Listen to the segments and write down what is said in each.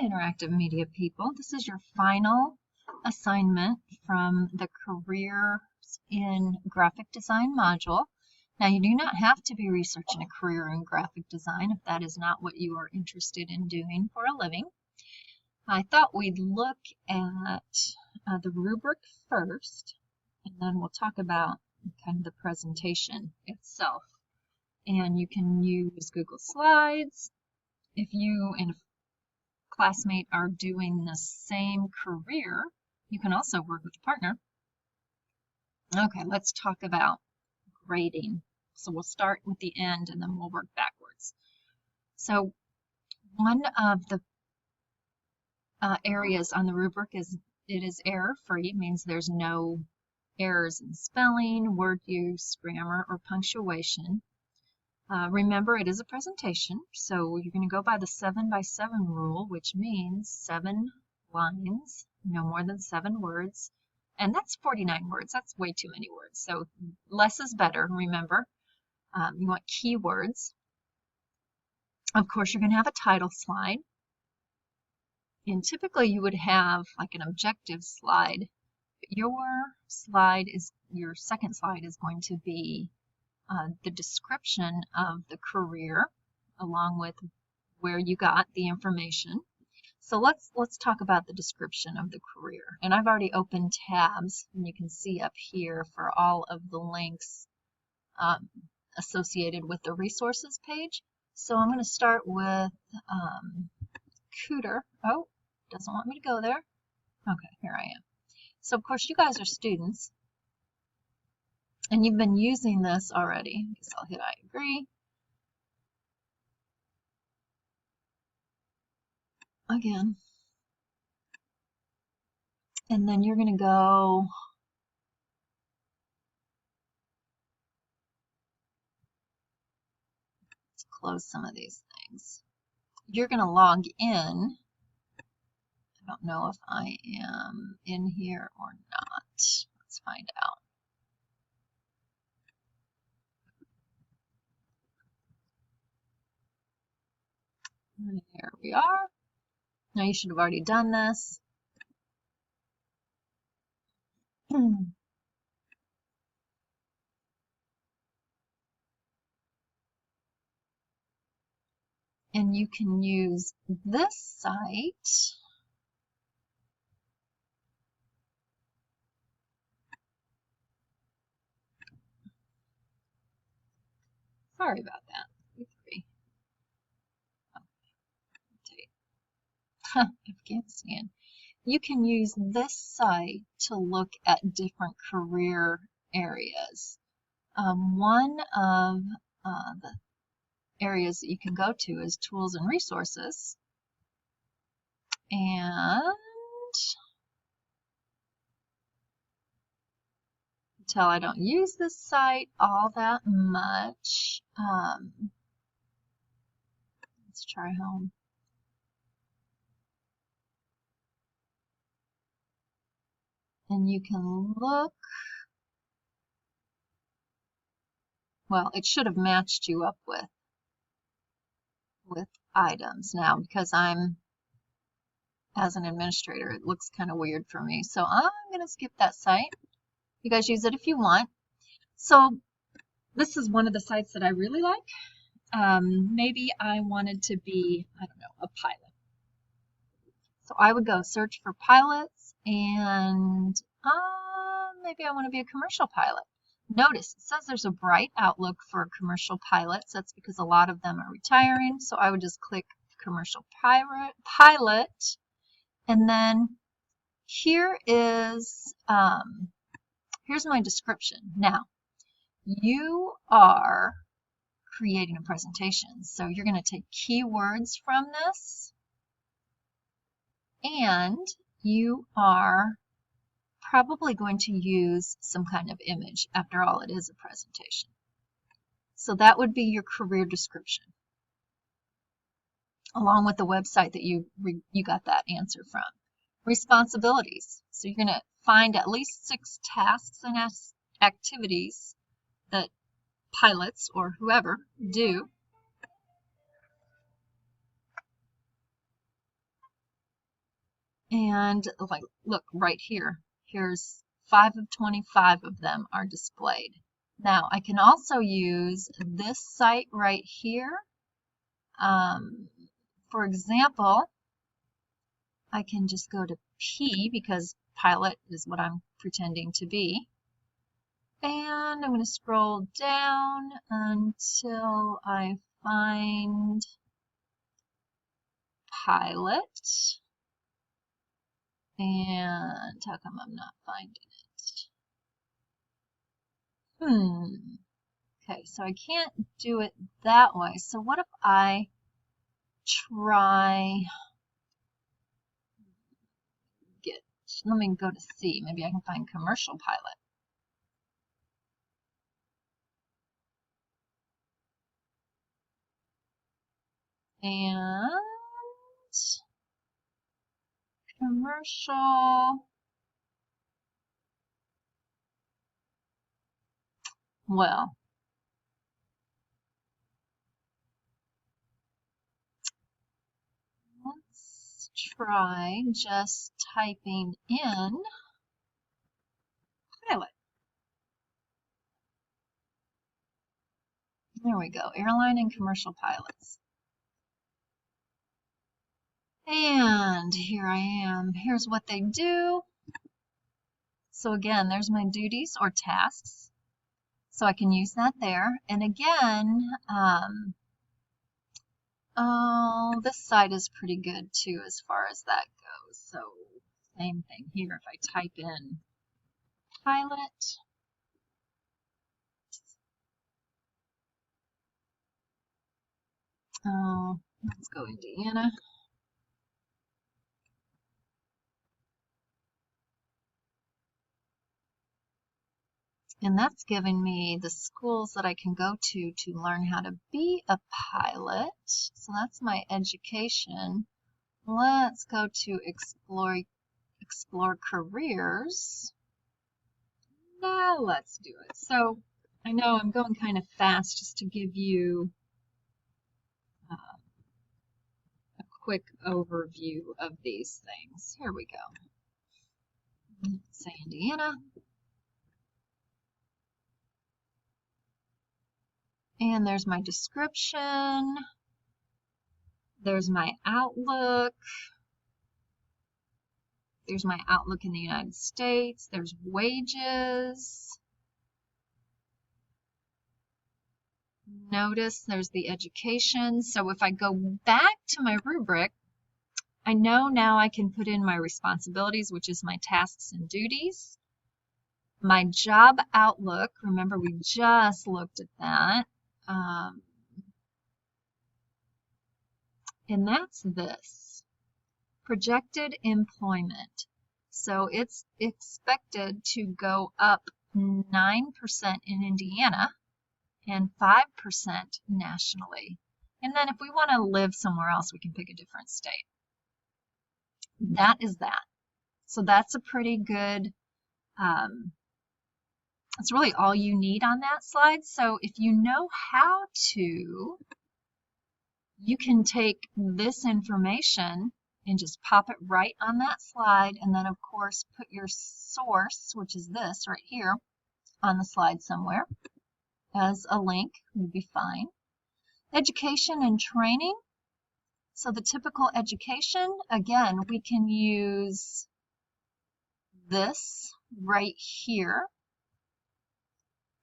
interactive media people. This is your final assignment from the Careers in Graphic Design module. Now, you do not have to be researching a career in graphic design if that is not what you are interested in doing for a living. I thought we'd look at the rubric first, and then we'll talk about kind of the presentation itself. And you can use Google Slides. If you and a classmate are doing the same career, you can also work with a partner. Okay, let's talk about grading. So we'll start with the end and then we'll work backwards. So one of the areas on the rubric is it is error-free, means there's no errors in spelling, word use, grammar, or punctuation. Remember, it is a presentation, so you're going to go by the 7x7 rule, which means 7 lines, no more than 7 words, and that's 49 words. That's way too many words, so less is better, remember. You want keywords. Of course, you're going to have a title slide, and typically you would have like an objective slide. Your second slide is going to be the description of the career along with where you got the information. So let's talk about the description of the career. And I've already opened tabs, and you can see up here for all of the links associated with the resources page. So I'm going to start with Cooter. Oh, doesn't want me to go there. Okay, here I am. So of course you guys are students, and you've been using this already. I guess I'll hit I agree. Again. And then you're going to go let's close some of these things. You're going to log in. I don't know if I am in here or not. Let's find out. There we are. Now you should have already done this. And you can use this site sorry about that. Afghanistan. You can use this site to look at different career areas. One of the areas that you can go to is tools and resources. And until I don't use this site all that much, let's try home. And you can look, well, it should have matched you up with items. Now, because I'm, as an administrator, it looks kind of weird for me. So I'm going to skip that site. You guys use it if you want. So this is one of the sites that I really like. Maybe I wanted to be, I don't know, a pilot. So I would go search for pilots, and maybe I want to be a commercial pilot. Notice it says there's a bright outlook for commercial pilots. That's because a lot of them are retiring. So I would just click commercial pilot, and then here is here's my description. Now you are creating a presentation, so you're going to take keywords from this, and you are probably going to use some kind of image. After all, it is a presentation. So that would be your career description, along with the website that you got that answer from. Responsibilities. So you're going to find at least 6 tasks and activities that pilots or whoever do. And like, look right here. Here's 5 of 25 of them are displayed. Now I can also use this site right here. For example, I can just go to P because pilot is what I'm pretending to be. And I'm going to scroll down until I find pilot. And how come I'm not finding it? Okay, so I can't do it that way. So what if I try let me go to C. Maybe I can find commercial pilot. And commercial. Well, let's try just typing in pilot. There we go, airline and commercial pilots. And here I am. Here's what they do. So again, there's my duties or tasks. So I can use that there. And again, oh, this side is pretty good too as far as that goes. So same thing here. If I type in pilot, oh, let's go Indiana. And that's giving me the schools that I can go to learn how to be a pilot. So that's my education. Let's go to explore careers. Now let's do it. So I know I'm going kind of fast just to give you a quick overview of these things. Here we go. Let's say Indiana. And there's my description. There's my outlook. There's my outlook in the United States. There's wages. Notice there's the education. So if I go back to my rubric, I know now I can put in my responsibilities, which is my tasks and duties. My job outlook, remember we just looked at that. And that's this, projected employment. So it's expected to go up 9% in Indiana and 5% nationally. And then if we want to live somewhere else, we can pick a different state. That is that. So that's a pretty good, that's really all you need on that slide. So if you know how to, you can take this information and just pop it right on that slide, and then of course put your source, which is this right here, on the slide somewhere as a link would be fine. Education and training. So the typical education, again, we can use this right here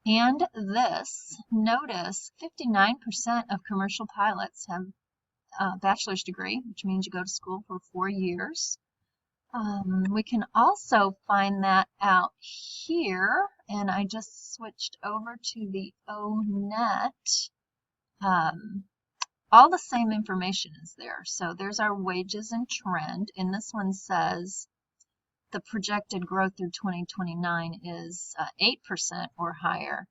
and this. Notice 59% of commercial pilots have a bachelor's degree, which means you go to school for 4 years. We can also find that out here, and I just switched over to the O-Net. All the same information is there. So there's our wages and trend, and this one says the projected growth through 2029 is 8% or higher.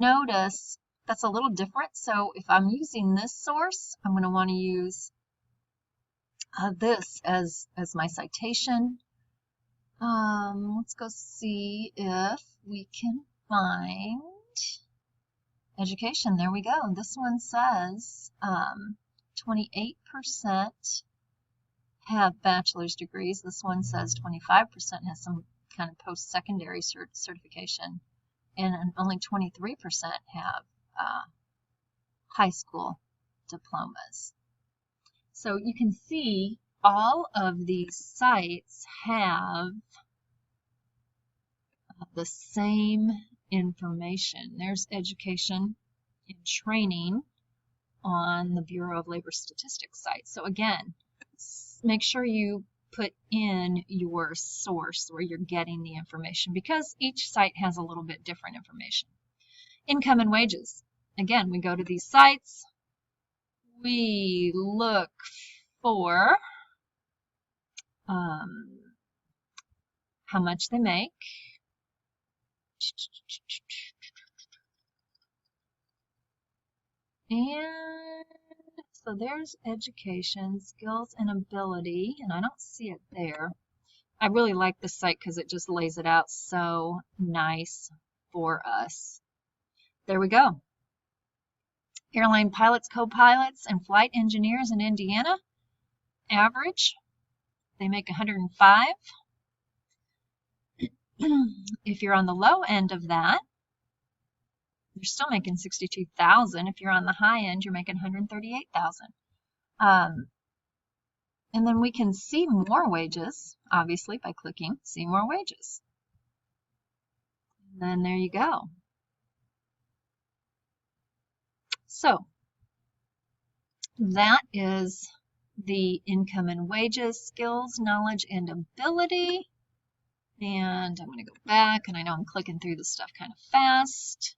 Notice that's a little different. So if I'm using this source, I'm going to want to use this as my citation. Let's go see if we can find education. There we go. This one says 28% have bachelor's degrees. This one says 25% has some kind of post-secondary certification, and only 23% have high school diplomas. So you can see all of these sites have the same information. There's education and training on the Bureau of Labor Statistics site. So again, make sure you put in your source where you're getting the information, because each site has a little bit different information. Income and wages. Again, we go to these sites, we look for how much they make. And so there's education, skills and ability, and I don't see it there. I really like this site because it just lays it out so nice for us. There we go. Airline pilots, co-pilots, and flight engineers in Indiana, average, they make $105. If you're on the low end of that, you're still making $62,000. If you're on the high end, you're making $138,000. And then we can see more wages, obviously, by clicking see more wages. And then there you go. So that is the income and wages, skills, knowledge, and ability. And I'm going to go back, and I know I'm clicking through this stuff kind of fast.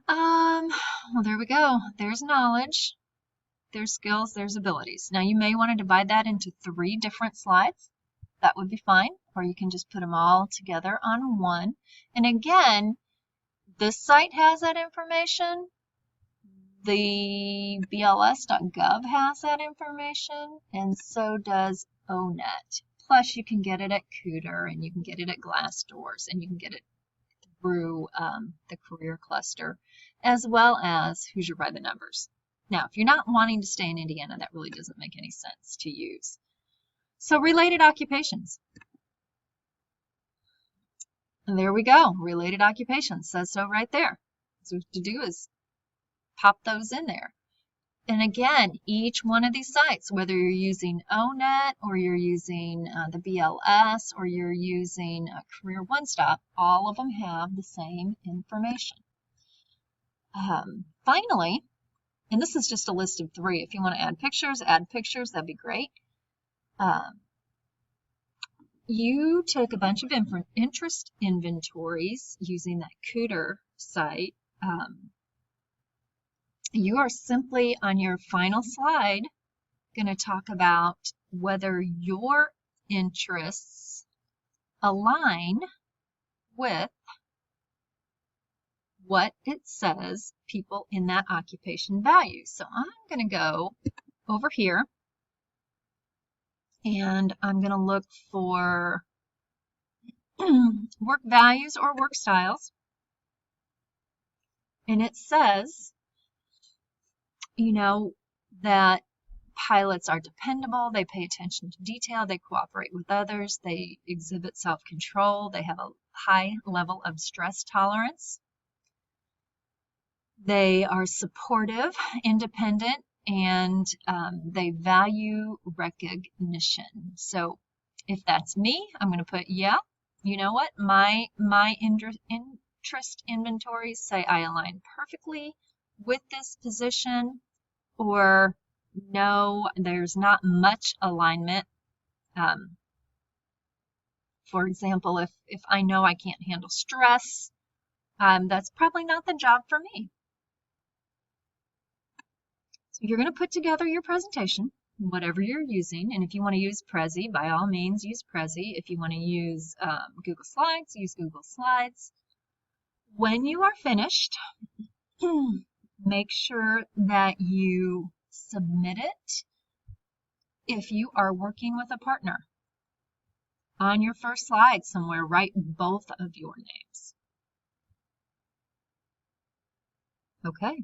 Well, there we go. There's knowledge, there's skills, there's abilities. Now you may want to divide that into 3 different slides. That would be fine. Or you can just put them all together on one. And again, this site has that information. The BLS.gov has that information, and so does ONET. Plus, you can get it at Cooter, and you can get it at Glassdoor, and you can get it through the Career Cluster, as well as Hoosier by the Numbers. Now, if you're not wanting to stay in Indiana, that really doesn't make any sense to use. So, related occupations. And there we go. Related occupations says so right there. So, what to do is pop those in there. And again, each one of these sites, whether you're using ONET or you're using the BLS or you're using Career One Stop, all of them have the same information. Finally, and this is just a list of 3. If you want to add pictures, that'd be great. You took a bunch of interest inventories using that Cooter site. You are simply on your final slide going to talk about whether your interests align with what it says people in that occupation value. So I'm going to go over here and I'm going to look for work values or work styles. And it says, you know, that pilots are dependable, they pay attention to detail, they cooperate with others, they exhibit self-control, they have a high level of stress tolerance, they are supportive, independent, and they value recognition. So if that's me, I'm going to put, yeah, you know what, my interest inventories say I align perfectly with this position, or no, there's not much alignment. For example, if I know I can't handle stress, that's probably not the job for me. So you're going to put together your presentation, whatever you're using, and if you want to use Prezi, by all means use Prezi. If you want to use Google Slides, use Google Slides. When you are finished, make sure that you submit it. If you are working with a partner, on your first slide somewhere, write both of your names. Okay.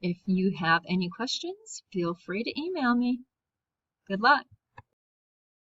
If you have any questions, feel free to email me. Good luck.